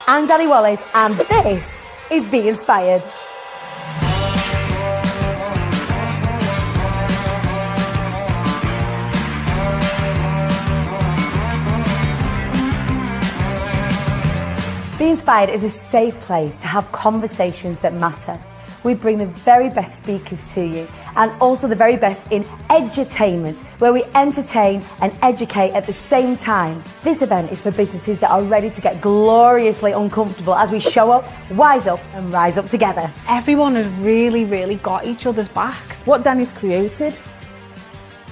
I'm Danny Wallace, and this is Be Inspired. Be Inspired is a safe place to have conversations that matter. We bring the very best speakers to you and also the very best in edutainment, where we entertain and educate at the same time. This event is for businesses that are ready to get gloriously uncomfortable as we show up, wise up and rise up together. Everyone has really got each other's backs. What Danny's created,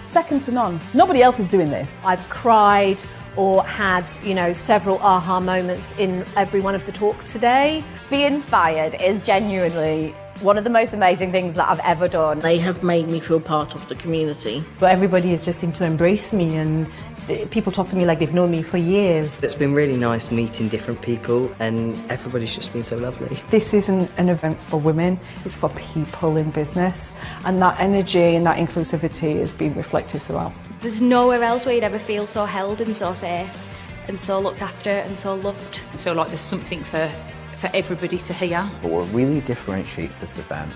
second to none. Nobody else is doing this. I've cried or had, several aha moments in every one of the talks today. Be Inspired is genuinely one of the most amazing things that I've ever done. They have made me feel part of the community. But everybody has just seemed to embrace me, and people talk to me like they've known me for years. It's been really nice meeting different people, and everybody's just been so lovely. This isn't an event for women, it's for people in business, and that energy and that inclusivity is being reflected throughout. There's nowhere else where you'd ever feel so held and so safe and so looked after and so loved. I feel like there's something for everybody to hear. But what really differentiates this event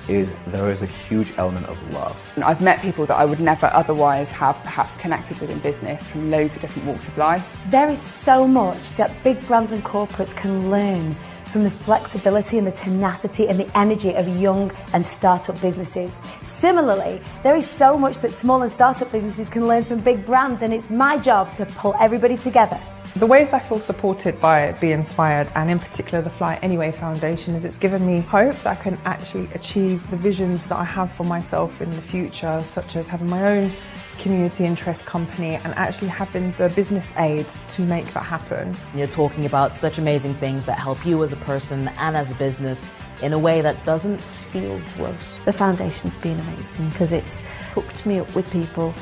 is there is a huge element of love. I've met people that I would never otherwise have perhaps connected with in business from loads of different walks of life. There is so much that big brands and corporates can learn from the flexibility and the tenacity and the energy of young and startup businesses. Similarly, there is so much that small and startup businesses can learn from big brands, and it's my job to pull everybody together. The ways I feel supported by Be Inspired, and in particular the Fly Anyway Foundation, is it's given me hope that I can actually achieve the visions that I have for myself in the future, such as having my own community interest company and actually having the business aid to make that happen. You're talking about such amazing things that help you as a person and as a business in a way that doesn't feel gross. The foundation's been amazing because it's hooked me up with people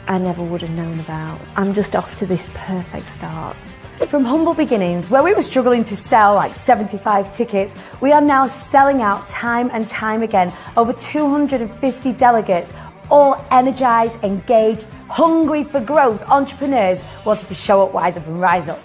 I never would have known about. I'm just off to this perfect start. From humble beginnings, where we were struggling to sell like 75 tickets, we are now selling out time and time again. Over 250 delegates, all energized, engaged, hungry for growth, entrepreneurs wanted to show up, wise up and rise up.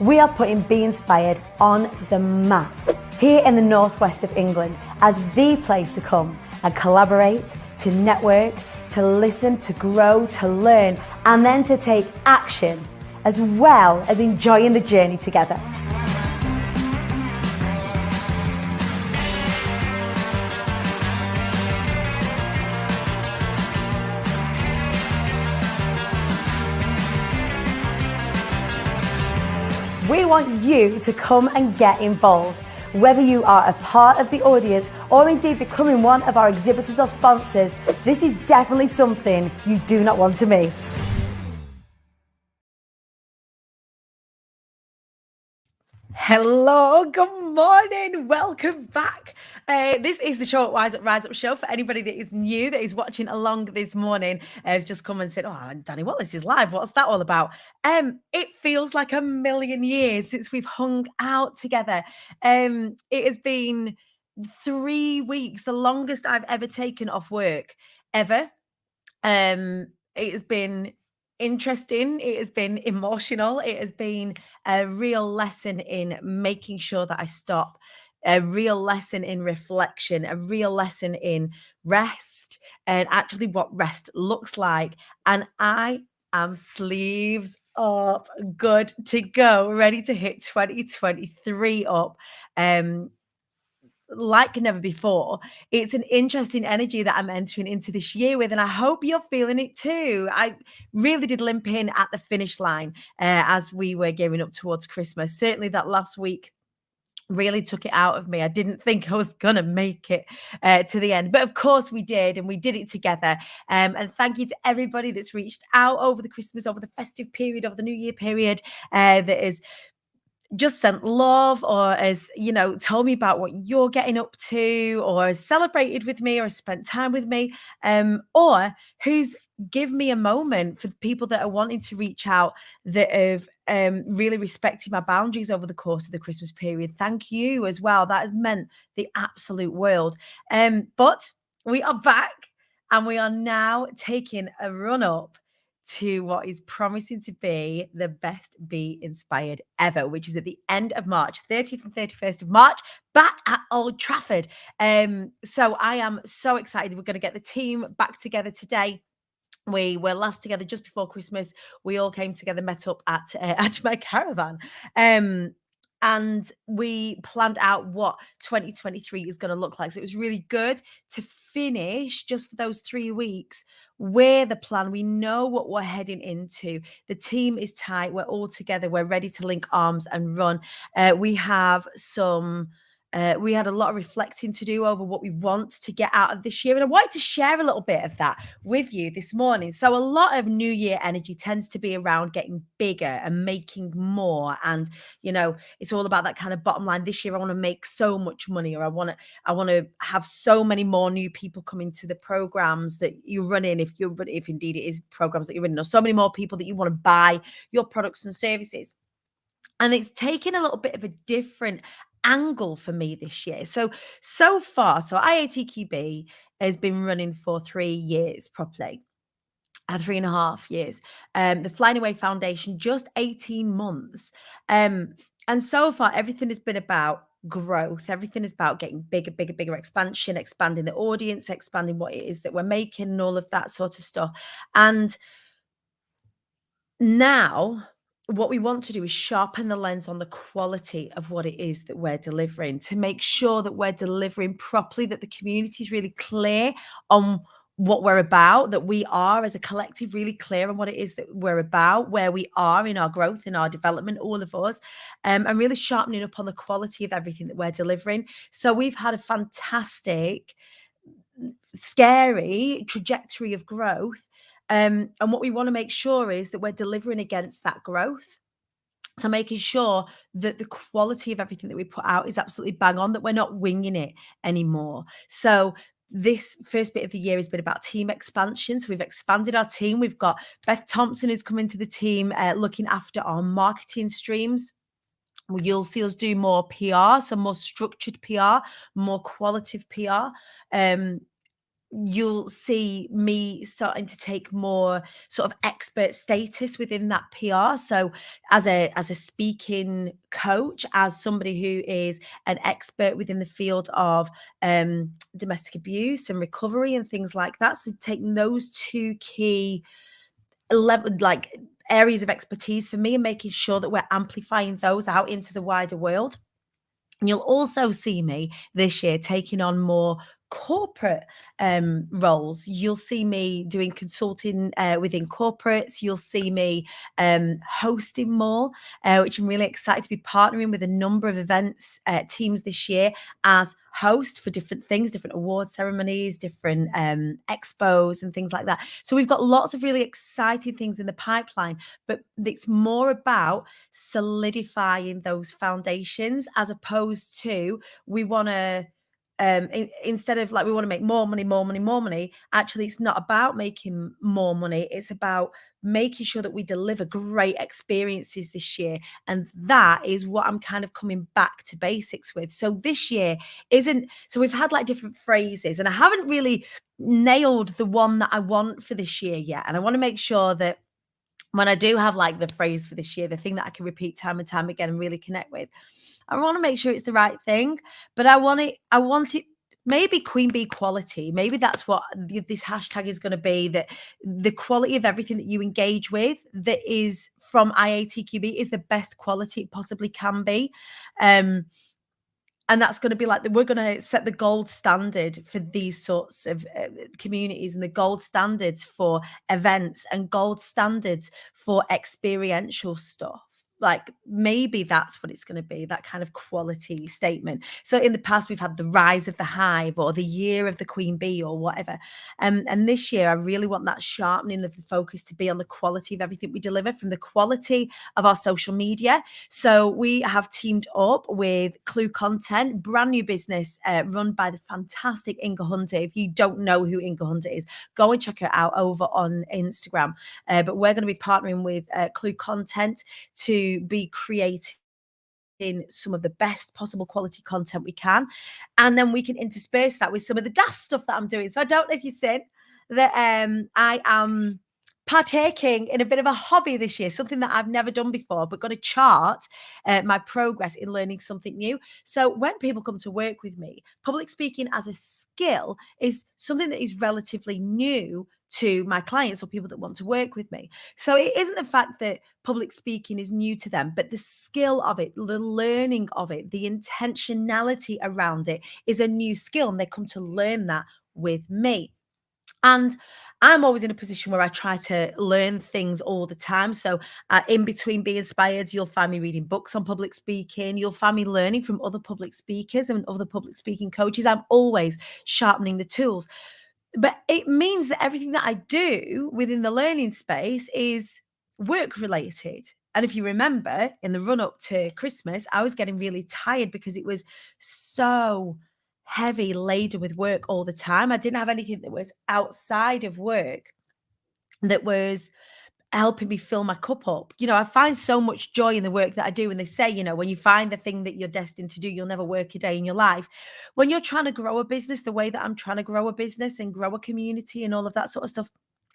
We are putting Be Inspired on the map here in the northwest of England as the place to come and collaborate, to network, to listen, to grow, to learn, and then to take action, as well as enjoying the journey together. We want you to come and get involved. Whether you are a part of the audience or indeed becoming one of our exhibitors or sponsors, this is definitely something you do not want to miss. Hello, good morning, welcome back. This is the Short Rise Up show. For anybody that is new, that is watching along this morning, has just come and said, "Oh, Danny Wallace is live. What's that all about?" It feels like a million years since we've hung out together. It has been 3 weeks, the longest I've ever taken off work, ever. It has been interesting. It has been emotional. It has been a real lesson in making sure that I stop, a real lesson in reflection, a real lesson in rest and actually what rest looks like. And I am sleeves up, good to go, ready to hit 2023 up. Like never before. It's an interesting energy that I'm entering into this year with, and I hope you're feeling it too. I really did limp in at the finish line as we were gearing up towards Christmas. Certainly that last week really took it out of me. I didn't think I was going to make it to the end, but of course we did, and we did it together. And thank you to everybody that's reached out over the Christmas, over the festive period, over the New Year period, that is just sent love, or has, told me about what you're getting up to, or has celebrated with me, or has spent time with me, or who's give me a moment. For people that are wanting to reach out, that have really respected my boundaries over the course of the Christmas period. Thank you as well. That has meant the absolute world. But we are back, and we are now taking a run up to what is promising to be the best Be Inspired ever, which is at the end of March, 30th and 31st of March, back at Old Trafford. So I am so excited. We're going to get the team back together today. We were last together just before Christmas. We all came together, met up at my caravan. And we planned out what 2023 is going to look like. So it was really good to finish just for those 3 weeks with a plan. We know what we're heading into. The team is tight. We're all together. We're ready to link arms and run. We have we had a lot of reflecting to do over what we want to get out of this year. And I wanted to share a little bit of that with you this morning. So a lot of New Year energy tends to be around getting bigger and making more. And, you know, it's all about that kind of bottom line. This year, I want to make so much money, or I want to have so many more new people come into the programs that you're running. If indeed it is programs that you're running, or so many more people that you want to buy your products and services. And it's taken a little bit of a different angle for me this year. So far, IATQB has been running for 3 years properly. 3.5 years. The Flying Away Foundation, just 18 months. And so far, everything has been about growth. Everything is about getting bigger expansion, expanding the audience, expanding what it is that we're making, and all of that sort of stuff. And now what we want to do is sharpen the lens on the quality of what it is that we're delivering, to make sure that we're delivering properly, that the community is really clear on what we're about, that we are as a collective really clear on what it is that we're about, where we are in our growth, in our development, all of us, and really sharpening up on the quality of everything that we're delivering. So we've had a fantastic, scary trajectory of growth. And what we want to make sure is that we're delivering against that growth. So making sure that the quality of everything that we put out is absolutely bang on, that we're not winging it anymore. So this first bit of the year has been about team expansion. So we've expanded our team. We've got Beth Thompson who's come into the team looking after our marketing streams. You'll see us do more PR, some more structured PR, more qualitative PR. You'll see me starting to take more sort of expert status within that PR. So as a speaking coach, as somebody who is an expert within the field of domestic abuse and recovery and things like that. So taking those two key areas of expertise for me and making sure that we're amplifying those out into the wider world. And you'll also see me this year taking on more corporate roles. You'll see me doing consulting within corporates. You'll see me hosting more, which I'm really excited to be partnering with a number of events teams this year as host for different things, different award ceremonies, different expos and things like that. So we've got lots of really exciting things in the pipeline, but it's more about solidifying those foundations, as opposed to we want to instead of like we want to make more money. Actually, it's not about making more money. It's about making sure that we deliver great experiences this year. And that is what I'm kind of coming back to basics with. So this year so we've had like different phrases, and I haven't really nailed the one that I want for this year yet. And I want to make sure that when I do have like the phrase for this year, the thing that I can repeat time and time again and really connect with, I want to make sure it's the right thing, but I want it maybe Queen Bee quality. Maybe that's what this hashtag is going to be, that the quality of everything that you engage with that is from IATQB is the best quality it possibly can be. And that's going to be like, we're going to set the gold standard for these sorts of communities, and the gold standards for events, and gold standards for experiential stuff. Like maybe that's what it's going to be, that kind of quality statement. So in the past, we've had the rise of the hive, or the year of the queen bee, or whatever. And this year, I really want that sharpening of the focus to be on the quality of everything we deliver, from the quality of our social media. So we have teamed up with Clue Content, brand new business run by the fantastic Inga Hunter. If you don't know who Inga Hunter is, go and check her out over on Instagram. But we're going to be partnering with Clue Content to be creating some of the best possible quality content we can, and then we can intersperse that with some of the daft stuff that I'm doing. So I don't know if you've seen that I am partaking in a bit of a hobby this year, something that I've never done before, but going to chart my progress in learning something new. So when people come to work with me, public speaking as a skill is something that is relatively new to my clients or people that want to work with me. So it isn't the fact that public speaking is new to them, but the skill of it, the learning of it, the intentionality around it is a new skill, and they come to learn that with me. And I'm always in a position where I try to learn things all the time. So in between Be Inspired, you'll find me reading books on public speaking. You'll find me learning from other public speakers and other public speaking coaches. I'm always sharpening the tools. But it means that everything that I do within the learning space is work related. And if you remember, in the run up to Christmas, I was getting really tired because it was so heavy laden with work all the time. I didn't have anything that was outside of work that was helping me fill my cup up. You know, I find so much joy in the work that I do. And they say, you know, when you find the thing that you're destined to do, you'll never work a day in your life. When you're trying to grow a business the way that I'm trying to grow a business and grow a community and all of that sort of stuff,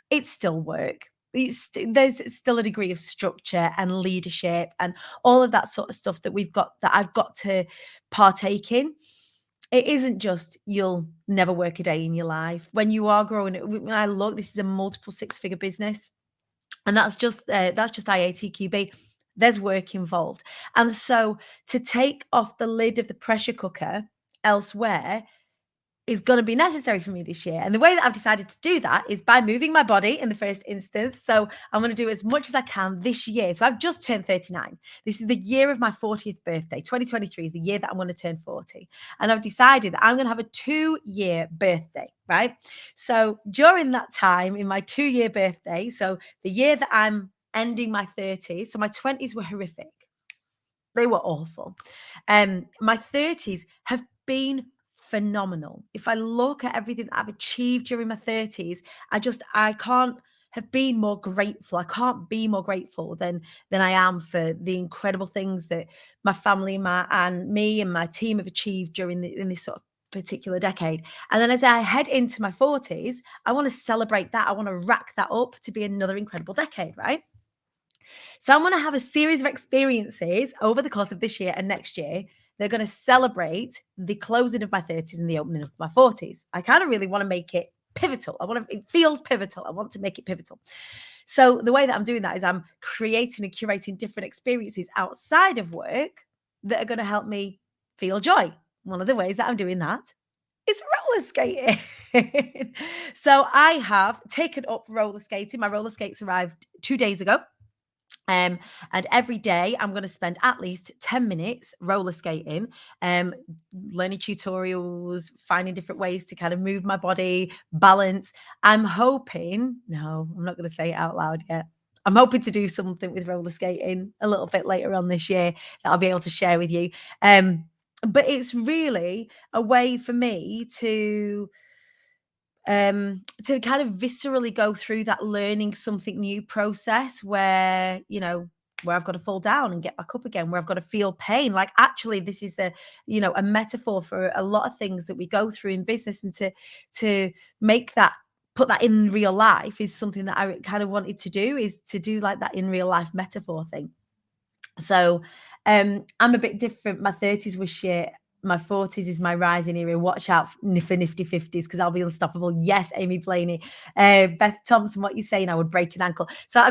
it's still work. There's still a degree of structure and leadership and all of that sort of stuff that I've got to partake in. It isn't just you'll never work a day in your life. When you are growing, when I look, this is a multiple six-figure business. And that's just IATQB. There's work involved. And so to take off the lid of the pressure cooker elsewhere is going to be necessary for me this year. And the way that I've decided to do that is by moving my body in the first instance. So I'm going to do as much as I can this year. So I've just turned 39. This is the year of my 40th birthday. 2023 is the year that I'm going to turn 40. And I've decided that I'm going to have a 2-year birthday, right? So during that time, in my 2-year birthday, so the year that I'm ending my 30s, so my 20s were horrific. They were awful. My 30s have been phenomenal. If I look at everything that I've achieved during my 30s, I can't have been more grateful. I can't be more grateful than I am for the incredible things that my family and me and my team have achieved during in this sort of particular decade. And then as I head into my 40s, I want to celebrate that. I want to rack that up to be another incredible decade, right? So I'm going to have a series of experiences over the course of this year and next year. They're going to celebrate the closing of my 30s and the opening of my 40s. I kind of really want to make it pivotal. It feels pivotal. I want to make it pivotal. So the way that I'm doing that is I'm creating and curating different experiences outside of work that are going to help me feel joy. One of the ways that I'm doing that is roller skating. So I have taken up roller skating. My roller skates arrived 2 days ago. And every day I'm going to spend at least 10 minutes roller skating, learning tutorials, finding different ways to kind of move my body, balance. I'm not going to say it out loud yet. I'm hoping to do something with roller skating a little bit later on this year that I'll be able to share with you. But it's really a way for me to kind of viscerally go through that learning something new process where I've got to fall down and get back up again, where I've got to feel pain. Like actually this is a metaphor for a lot of things that we go through in business, and to put that in real life is something that I kind of wanted to do, is to do like that in real life metaphor thing. So I'm a bit different. My 30s was shit. My 40s is my rising era. Watch out for nifty 50s because I'll be unstoppable. Yes, Amy Blaney. Beth Thompson, what you saying? I would break an ankle. So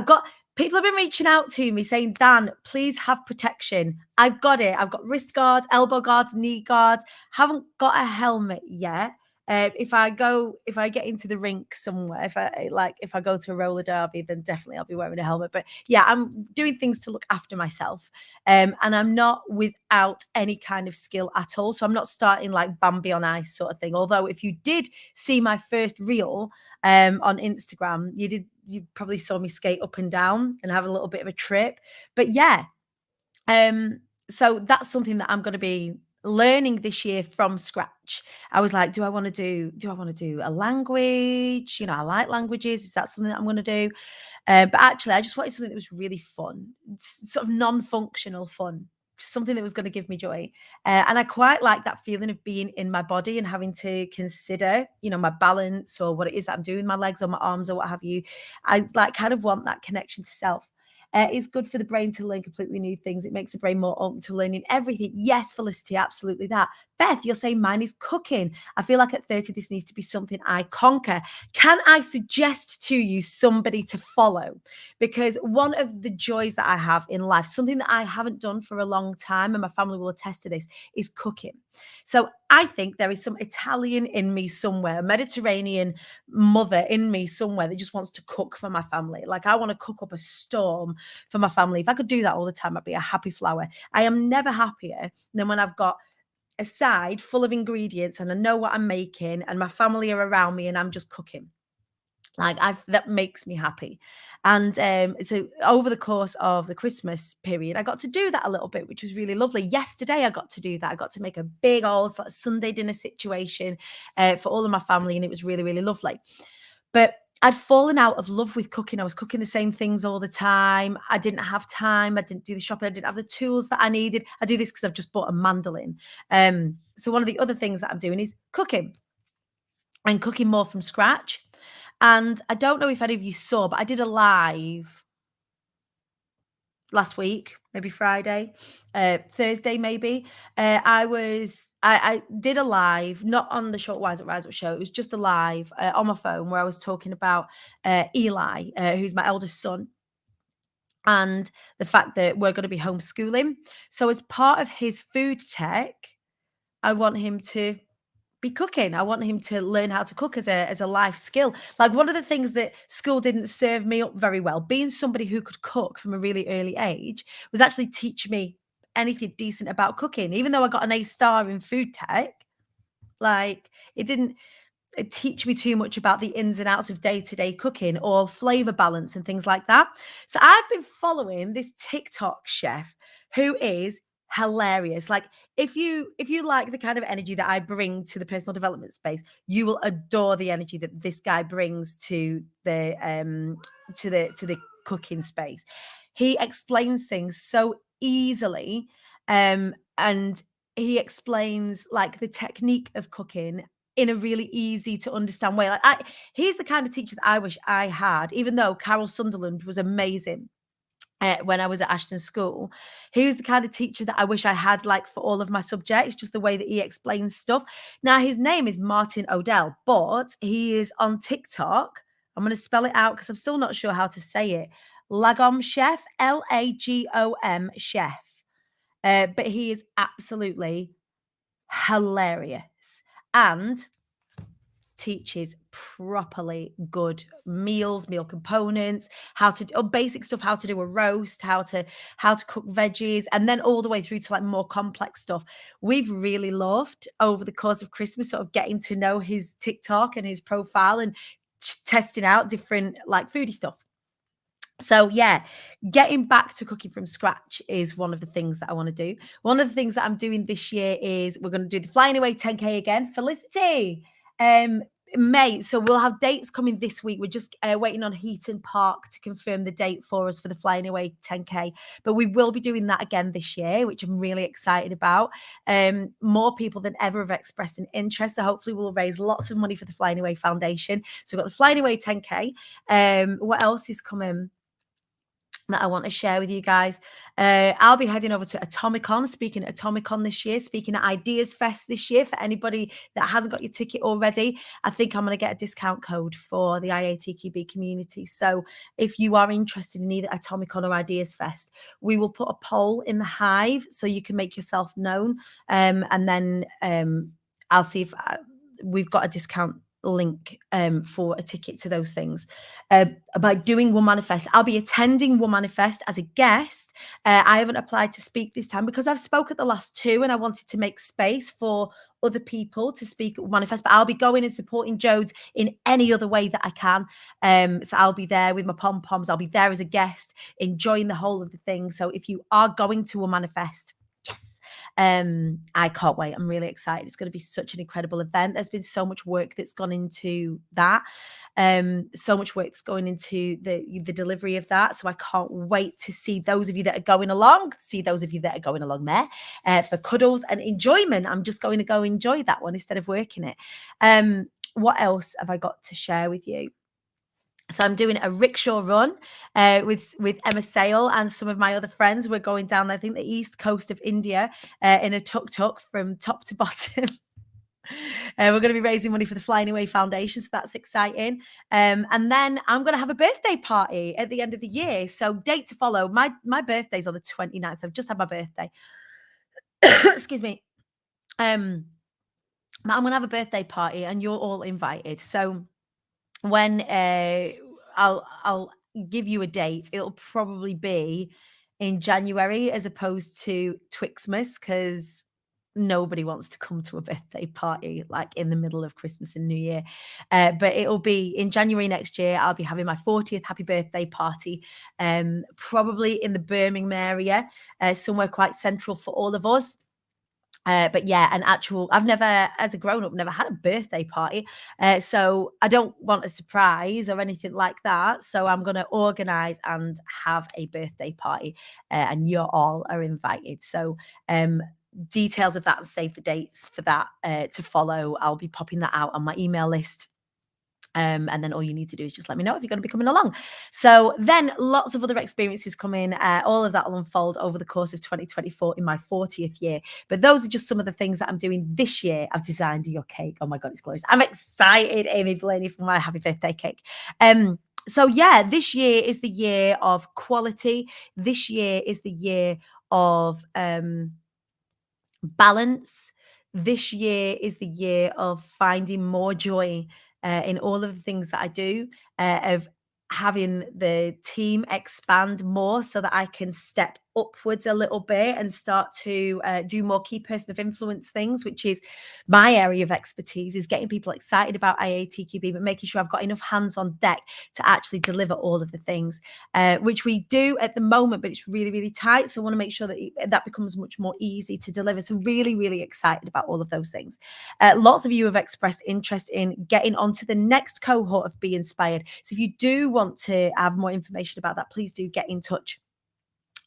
people have been reaching out to me saying, Dan, please have protection. I've got it. I've got wrist guards, elbow guards, knee guards. Haven't got a helmet yet. If I get into the rink somewhere, if I go to a roller derby, then definitely I'll be wearing a helmet. But yeah, I'm doing things to look after myself. And I'm not without any kind of skill at all. So I'm not starting like Bambi on ice sort of thing. Although if you did see my first reel on Instagram, you probably saw me skate up and down and have a little bit of a trip. But yeah, so that's something that I'm going to be learning this year from scratch. I was like, do I want to do a language? I like languages. Is that something that I'm going to do? But actually, I just wanted something that was really fun, sort of non-functional fun. something that was going to give me joy. And I quite like that feeling of being in my body and having to consider, you know, my balance or what it is that I'm doing with my legs or my arms or what have you. I like kind of want that connection to self. It's good for the brain to learn completely new things. It makes the brain more open to learning everything. Yes, Felicity, absolutely that. Beth, you're saying mine is cooking. I feel like at 30, this needs to be something I conquer. Can I suggest to you somebody to follow? Because one of the joys that I have in life, something that I haven't done for a long time, and my family will attest to this, is cooking. So I think there is some Italian in me somewhere, a Mediterranean mother in me somewhere that just wants to cook for my family. Like I want to cook up a storm for my family. If I could do that all the time, I'd be a happy flower. I am never happier than when I've got a side full of ingredients and I know what I'm making and my family are around me and I'm just cooking. Like that makes me happy. And so over the course of the Christmas period, I got to do that a little bit, which was really lovely. Yesterday, I got to do that. I got to make a big old Sunday dinner situation for all of my family, and it was really, really lovely. But I'd fallen out of love with cooking. I was cooking the same things all the time. I didn't have time. I didn't do the shopping. I didn't have the tools that I needed. I do this because I've just bought a mandolin. So one of the other things that I'm doing is cooking and cooking more from scratch. And I don't know if any of you saw, but I did a live last week, maybe Friday, Thursday, maybe. I did a live, not on the Short Wise Up Rise Up show. It was just a live on my phone where I was talking about Eli, who's my eldest son, and the fact that we're going to be homeschooling. So as part of his food tech, I want him to be cooking. I want him to learn how to cook as a life skill. Like one of the things that school didn't serve me up very well, being somebody who could cook from a really early age, was actually teach me anything decent about cooking. Even though I got an A star in food tech, like it didn't teach me too much about the ins and outs of day-to-day cooking or flavor balance and things like that. So I've been following this TikTok chef who is hilarious. Like if you like the kind of energy that I bring to the personal development space, you will adore the energy that this guy brings to the cooking space. He explains things so easily, and he explains like the technique of cooking in a really easy to understand way. Like he's the kind of teacher that I wish I had, even though Carol Sunderland was amazing. When I was at Ashton School, he was the kind of teacher that I wish I had, like for all of my subjects, just the way that he explains stuff. Now, his name is Martin Odell, but he is on TikTok. I'm going to spell it out because I'm still not sure how to say it. Lagom Chef, Lagom Chef. But he is absolutely hilarious and teaches properly good meals, meal components, how to basic stuff, how to do a roast, how to cook veggies, and then all the way through to like more complex stuff. We've really loved over the course of Christmas sort of getting to know his TikTok and his profile and testing out different like foodie stuff. So yeah, getting back to cooking from scratch is one of the things that I want to do. One of the things that I'm doing this year is we're going to do the Flying Away 10K again. Felicity, May. So we'll have dates coming this week. We're just waiting on Heaton Park to confirm the date for us for the Flying Away 10K. But we will be doing that again this year, which I'm really excited about. More people than ever have expressed an interest. So hopefully we'll raise lots of money for the Flying Away Foundation. So we've got the Flying Away 10K. What else is coming that I want to share with you guys? I'll be heading over to Atomicon, speaking at Atomicon this year, speaking at Ideas Fest this year. For anybody that hasn't got your ticket already, I think I'm going to get a discount code for the IATQB community. So if you are interested in either Atomicon or Ideas Fest, we will put a poll in the Hive so you can make yourself known. And then I'll see if we've got a discount link for a ticket to those things. About doing One Manifest, I'll be attending One Manifest as a guest. I haven't applied to speak this time because I've spoke at the last two and I wanted to make space for other people to speak at One Manifest, but I'll be going and supporting Jodes in any other way that I can. So I'll be there with my pom-poms. I'll be there as a guest, enjoying the whole of the thing. So if you are going to One Manifest, I can't wait. I'm really excited. It's going to be such an incredible event. There's been so much work that's gone into that. So much work's going into the delivery of that. So I can't wait to see those of you that are going along, see those of you that are going along there for cuddles and enjoyment. I'm just going to go enjoy that one instead of working it. What else have I got to share with you? So I'm doing a rickshaw run with Emma Sale and some of my other friends. We're going down, I think, the east coast of India in a tuk-tuk from top to bottom. We're going to be raising money for the Flying Away Foundation, so that's exciting. And then I'm going to have a birthday party at the end of the year. So date to follow. My birthday's on the 29th. So I've just had my birthday. Excuse me. I'm going to have a birthday party, and you're all invited. So when I'll give you a date, it'll probably be in January as opposed to Twixmas, because nobody wants to come to a birthday party like in the middle of Christmas and New Year. But it'll be in January next year. I'll be having my 40th happy birthday party, probably in the Birmingham area, somewhere quite central for all of us. But yeah, I've never, as a grown-up, never had a birthday party. So I don't want a surprise or anything like that. So I'm going to organise and have a birthday party, and you all are invited. So details of that and save the dates for that to follow. I'll be popping that out on my email list. And then all you need to do is just let me know if you're going to be coming along. So then lots of other experiences come in. All of that will unfold over the course of 2024 in my 40th year. But those are just some of the things that I'm doing this year. I've designed your cake. Oh my God, it's glorious. I'm excited, Amy Blaney, for my happy birthday cake. So yeah, this year is the year of quality. This year is the year of balance. This year is the year of finding more joy in all of the things that I do, of having the team expand more so that I can step upwards a little bit and start to do more key person of influence things, which is my area of expertise, is getting people excited about IATQB, but making sure I've got enough hands on deck to actually deliver all of the things, which we do at the moment, but it's really, really tight. So I want to make sure that that becomes much more easy to deliver. So really, really excited about all of those things. Lots of you have expressed interest in getting onto the next cohort of Be Inspired. So if you do want to have more information about that, please do get in touch.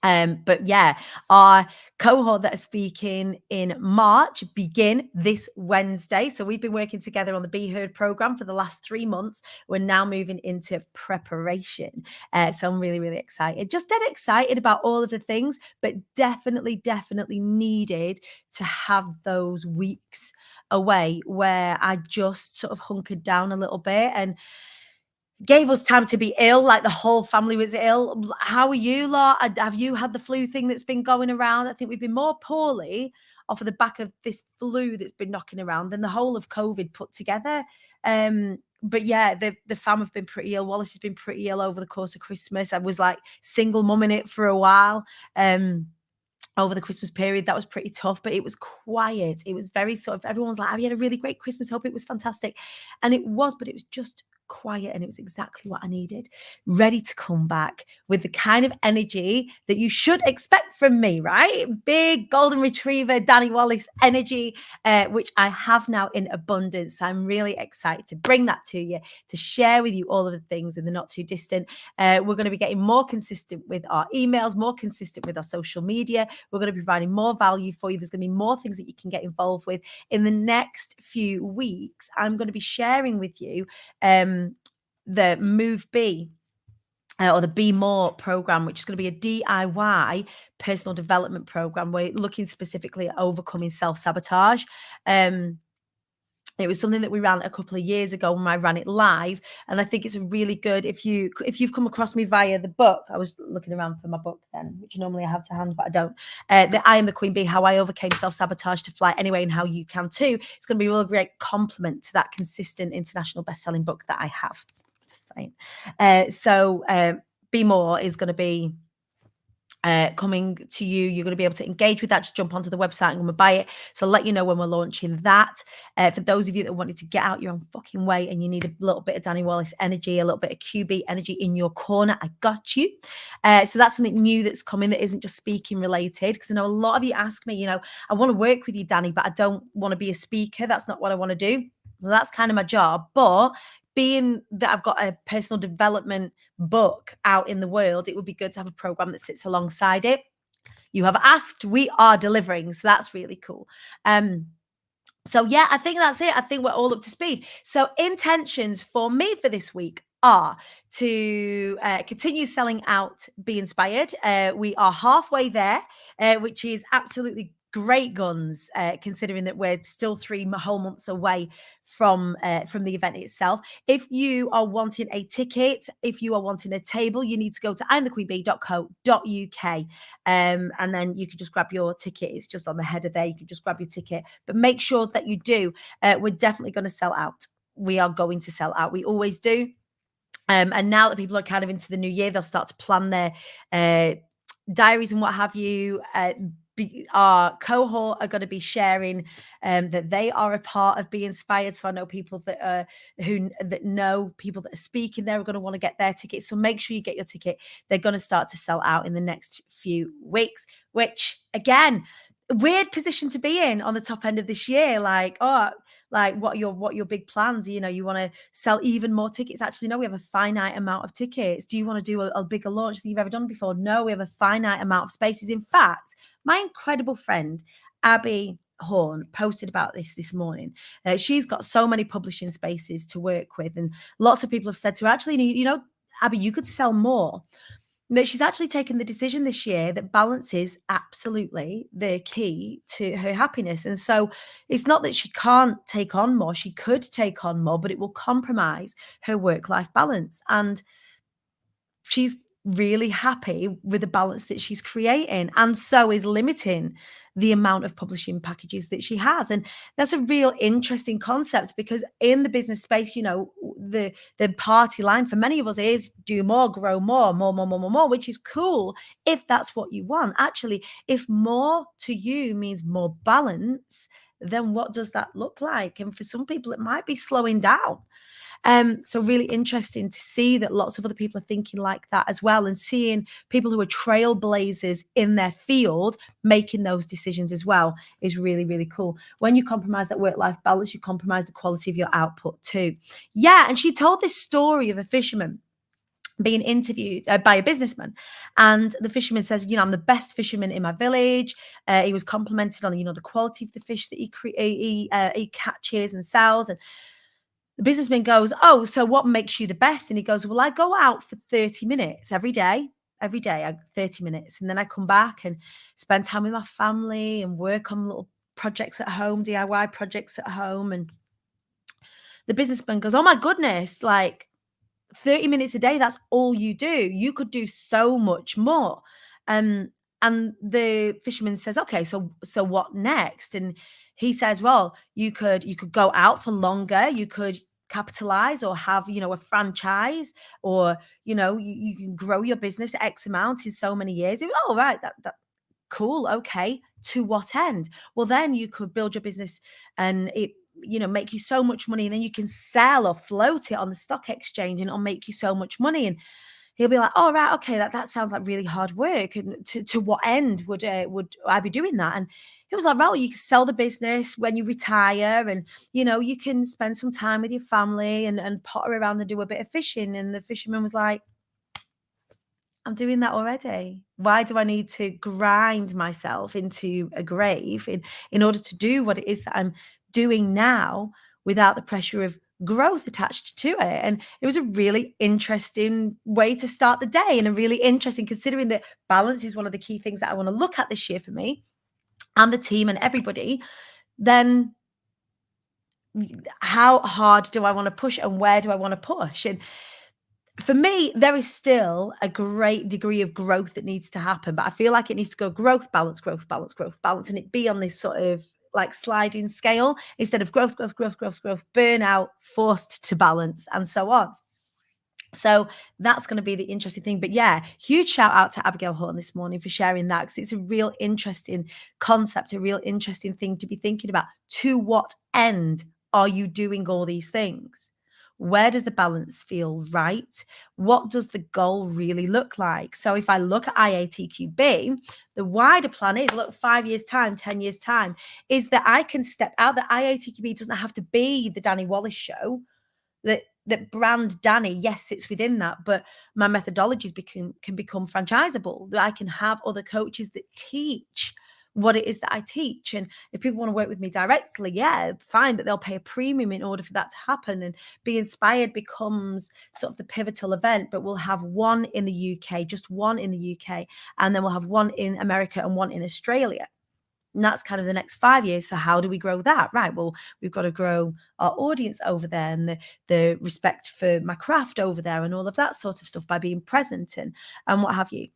But yeah, our cohort that are speaking in March begin this Wednesday. So we've been working together on the Be Heard program for the last 3 months. We're now moving into preparation. So I'm really, really excited. Just dead excited about all of the things, but definitely needed to have those weeks away where I just sort of hunkered down a little bit and gave us time to be ill, like the whole family was ill. How are you lot? Have you had the flu thing that's been going around? I think we've been more poorly off of the back of this flu that's been knocking around than the whole of COVID put together. But yeah, the fam have been pretty ill. Wallace has been pretty ill over the course of Christmas. I was like single mum in it for a while. Over the Christmas period, that was pretty tough, but it was quiet. It was very sort of, everyone was like, have you had a really great Christmas? Hope it was fantastic. And it was, but it was just quiet, and it was exactly what I needed, ready to come back with the kind of energy that you should expect from me, right? Big golden retriever Danny Wallace energy, which I have now in abundance. I'm really excited to bring that to you, to share with you all of the things in the not too distant. We're going to be getting more consistent with our emails, more consistent with our social media. We're going to be providing more value for you. There's going to be more things that you can get involved with. In the next few weeks, I'm going to be sharing with you the Move Be or the Be More program, which is going to be a DIY personal development program. We're looking specifically at overcoming self-sabotage. It was something that we ran a couple of years ago when I ran it live, and I think it's a really good, if you've come across me via the book. I was looking around for my book then, which normally I have to hand, but I don't. The I Am the Queen Bee, How I Overcame Self-Sabotage to Fly Anyway and How You Can Too. It's going to be a real great complement to that consistent international best-selling book that I have. So Be More is going to be coming to you. You're going to be able to engage with that. Just jump onto the website and come and buy it. So I'll let you know when we're launching that. For those of you that wanted to get out your own fucking way and you need a little bit of Danny Wallace energy, a little bit of QB energy in your corner, I got you. So that's something new that's coming that isn't just speaking related. Because I know a lot of you ask me, I want to work with you, Danny, but I don't want to be a speaker. That's not what I want to do. Well, that's kind of my job. But being that I've got a personal development book out in the world, it would be good to have a program that sits alongside it. You have asked, we are delivering. So that's really cool. So yeah, I think that's it. I think we're all up to speed. So intentions for me for this week are to continue selling out Be Inspired. We are halfway there, which is absolutely great guns, considering that we're still 3 whole months away from the event itself. If you are wanting a ticket, if you are wanting a table, you need to go to imthequeenbee.co.uk, and then you can just grab your ticket. It's just on the header there. You can just grab your ticket, but make sure that you do. We're definitely going to sell out. We are going to sell out. We always do. And now that people are kind of into the new year, they'll start to plan their diaries and what have you. Our cohort are going to be sharing that they are a part of Be Inspired. So I know people that know people that are speaking there are going to want to get their tickets. So make sure you get your ticket. They're going to start to sell out in the next few weeks, which again, weird position to be in on the top end of this year. Like what are your big plans? You want to sell even more tickets. Actually, no, we have a finite amount of tickets. Do you want to do a bigger launch than you've ever done before? No, we have a finite amount of spaces. In fact, my incredible friend, Abby Horn, posted about this morning. She's got so many publishing spaces to work with. And lots of people have said to her, actually, Abby, you could sell more. But she's actually taken the decision this year that balance is absolutely the key to her happiness. And so it's not that she can't take on more. She could take on more, but it will compromise her work-life balance. And she's really happy with the balance that she's creating, and so is limiting the amount of publishing packages that she has. And that's a real interesting concept, because in the business space, the party line for many of us is do more, grow more, which is cool if that's what you want. Actually, if more to you means more balance, then what does that look like? And for some people, it might be slowing down. So really interesting to see that lots of other people are thinking like that as well, and seeing people who are trailblazers in their field making those decisions as well is really, really cool. When you compromise that work-life balance, you compromise the quality of your output too. Yeah, and she told this story of a fisherman being interviewed by a businessman, and the fisherman says, I'm the best fisherman in my village. He was complimented on, the quality of the fish that he catches and sells. And the businessman goes, oh, so what makes you the best? And he goes, well, I go out for 30 minutes every day, 30 minutes. And then I come back and spend time with my family and work on little projects at home, DIY projects at home. And the businessman goes, oh my goodness, 30 minutes a day, that's all you do. You could do so much more. And the fisherman says, okay, so what next? And he says, well, you could go out for longer. You could capitalize or have, a franchise, or, you can grow your business X amount in so many years. Oh, right. That cool. Okay. To what end? Well, then you could build your business and it, make you so much money, and then you can sell or float it on the stock exchange and it'll make you so much money. And he'll be like, oh, right, okay, that sounds like really hard work. And to what end would I be doing that? And he was like, well, you can sell the business when you retire, and, you can spend some time with your family and potter around and do a bit of fishing. And the fisherman was like, I'm doing that already. Why do I need to grind myself into a grave in order to do what it is that I'm doing now without the pressure of growth attached to it? And it was a really interesting way to start the day, and a really interesting, considering that balance is one of the key things that I want to look at this year for me and the team and everybody. Then how hard do I want to push, and where do I want to push? And for me, there is still a great degree of growth that needs to happen, but I feel like it needs to go growth, balance, and it be on this sort of sliding scale instead of growth, burnout, forced to balance, and so on. So that's going to be the interesting thing. But yeah, huge shout out to Abigail Horton this morning for sharing that, because it's a real interesting concept, a real interesting thing to be thinking about. To what end are you doing all these things? Where does the balance feel right? What does the goal really look like? So if I look at IATQB, the wider plan is, look, 5 years time, 10 years time, is that I can step out. That IATQB doesn't have to be the Danny Wallace show. That brand Danny, yes, it's within that, but my methodologies can become franchisable. That I can have other coaches that teach what it is that I teach. And if people want to work with me directly, yeah, fine, but they'll pay a premium in order for that to happen. And Be Inspired becomes sort of the pivotal event, but we'll have one in the UK, just one in the UK, and then we'll have one in America and one in Australia. And that's kind of the next 5 years. So how do we grow that? Right. Well, we've got to grow our audience over there, and the respect for my craft over there, and all of that sort of stuff, by being present and what have you.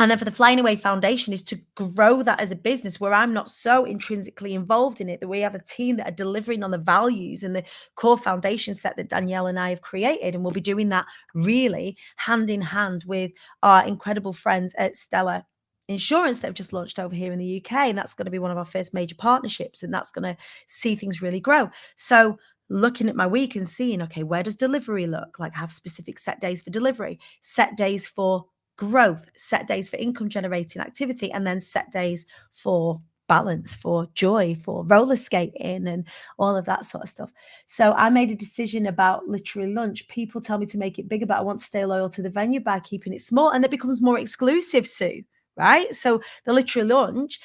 And then for the Flying Away Foundation is to grow that as a business where I'm not so intrinsically involved in it, that we have a team that are delivering on the values and the core foundation set that Danielle and I have created. And we'll be doing that really hand in hand with our incredible friends at Stella Insurance that have just launched over here in the UK. And that's going to be one of our first major partnerships. And that's going to see things really grow. So looking at my week and seeing, okay, where does delivery look like? Have specific set days for delivery, set days for growth, set days for income generating activity, and then set days for balance, for joy, for roller skating, and all of that sort of stuff. So I made a decision about Literary Lunch. People tell me to make it bigger, but I want to stay loyal to the venue by keeping it small, and it becomes more exclusive, Sue, right? So the Literary Lunch,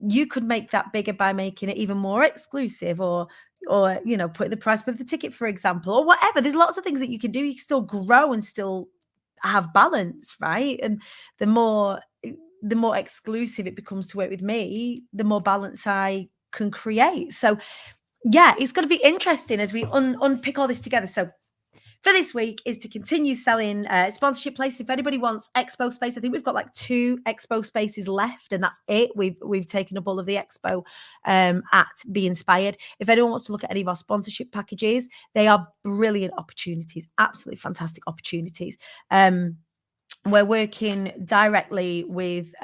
you could make that bigger by making it even more exclusive, or put the price of the ticket, for example, or whatever. There's lots of things that you can do. You can still grow and still have balance, right? And the more exclusive it becomes to work with me, the more balance I can create. So yeah, it's going to be interesting as we unpick all this together. So for this week is to continue selling sponsorship places. If anybody wants expo space, I think we've got like 2 expo spaces left, and that's it. We've taken up all of the expo at Be Inspired. If anyone wants to look at any of our sponsorship packages, they are brilliant opportunities, absolutely fantastic opportunities. We're working directly with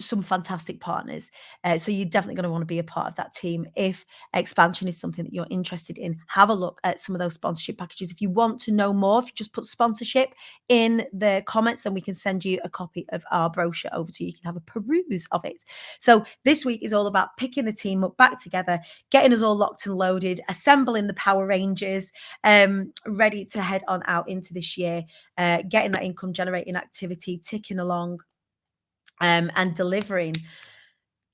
some fantastic partners. So you're definitely going to want to be a part of that team. If expansion is something that you're interested in, have a look at some of those sponsorship packages. If you want to know more, if you just put sponsorship in the comments, then we can send you a copy of our brochure over to you. You can have a peruse of it. So this week is all about picking the team up back together, getting us all locked and loaded, assembling the Power Rangers, ready to head on out into this year, getting that income generating activity ticking along, and delivering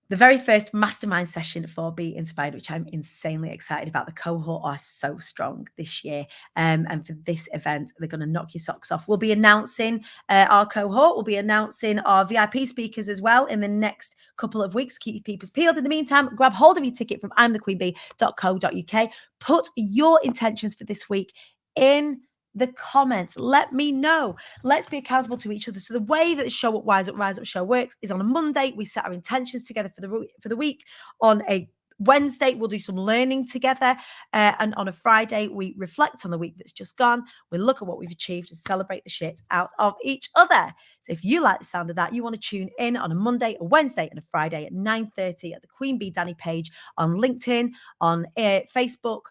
the very first mastermind session for Be Inspired, which I'm insanely excited about. The cohort are so strong this year. And for this event, they're going to knock your socks off. We'll be announcing our cohort. We'll be announcing our VIP speakers as well in the next couple of weeks. Keep your peepers peeled. In the meantime, grab hold of your ticket from imthequeenbee.co.uk. Put your intentions for this week in the comments. Let me know. Let's be accountable to each other. So the way that the Show Up, Rise Up show works is on a Monday, we set our intentions together for the week. On a Wednesday, we'll do some learning together. And on a Friday, we reflect on the week that's just gone. We look at what we've achieved and celebrate the shit out of each other. So if you like the sound of that, you want to tune in on a Monday, a Wednesday, and a Friday at 9:30 at the Queen Bee Danny page on LinkedIn, on Facebook,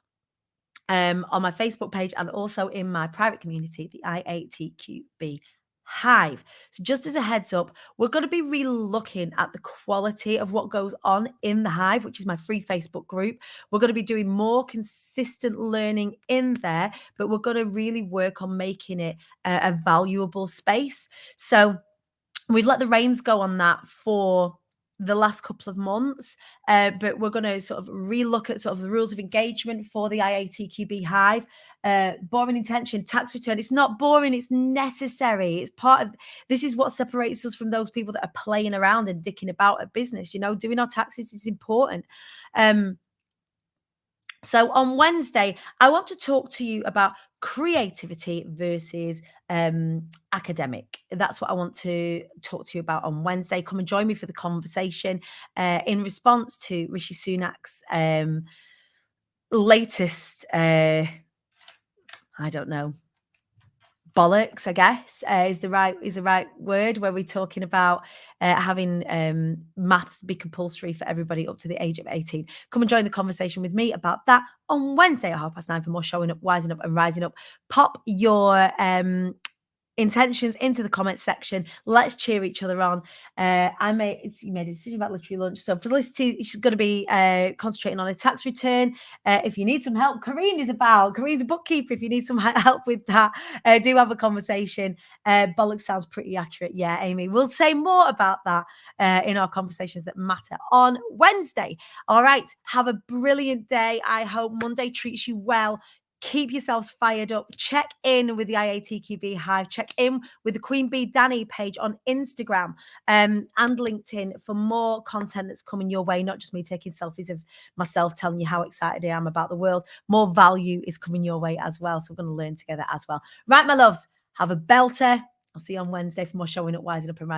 on my Facebook page, and also in my private community, the IATQB Hive. So just as a heads up, we're going to be really looking at the quality of what goes on in the Hive, which is my free Facebook group. We're going to be doing more consistent learning in there, but we're going to really work on making it a valuable space. So we've let the reins go on that for the last couple of months, but we're going to sort of relook at sort of the rules of engagement for the IATQB Hive. Boring intention, tax return. It's not boring, it's necessary. It's part of, this is what separates us from those people that are playing around and dicking about at business. Doing our taxes is important. So on Wednesday, I want to talk to you about creativity versus academic. That's what I want to talk to you about on Wednesday. Come and join me for the conversation in response to Rishi Sunak's latest, I don't know, bollocks, I guess, is the right word, where we're talking about having maths be compulsory for everybody up to the age of 18. Come and join the conversation with me about that on Wednesday at 9:30 for more Showing Up, Wising Up and Rising Up. Pop your intentions into the comments section. Let's cheer each other on. You made a decision about literary lunch. So Felicity, she's going to be concentrating on a tax return. If you need some help, Kareen's a bookkeeper. If you need some help with that, do have a conversation. Bollocks sounds pretty accurate. Yeah, Amy. We'll say more about that in our conversations that matter on Wednesday. All right. Have a brilliant day. I hope Monday treats you well. Keep yourselves fired up. Check in with the IATQB Hive. Check in with the Queen Bee Danny page on Instagram and LinkedIn for more content that's coming your way. Not just me taking selfies of myself telling you how excited I am about the world. More value is coming your way as well. So we're going to learn together as well. Right, my loves, have a belter. I'll see you on Wednesday for more Showing Up, Wising Up and Rising.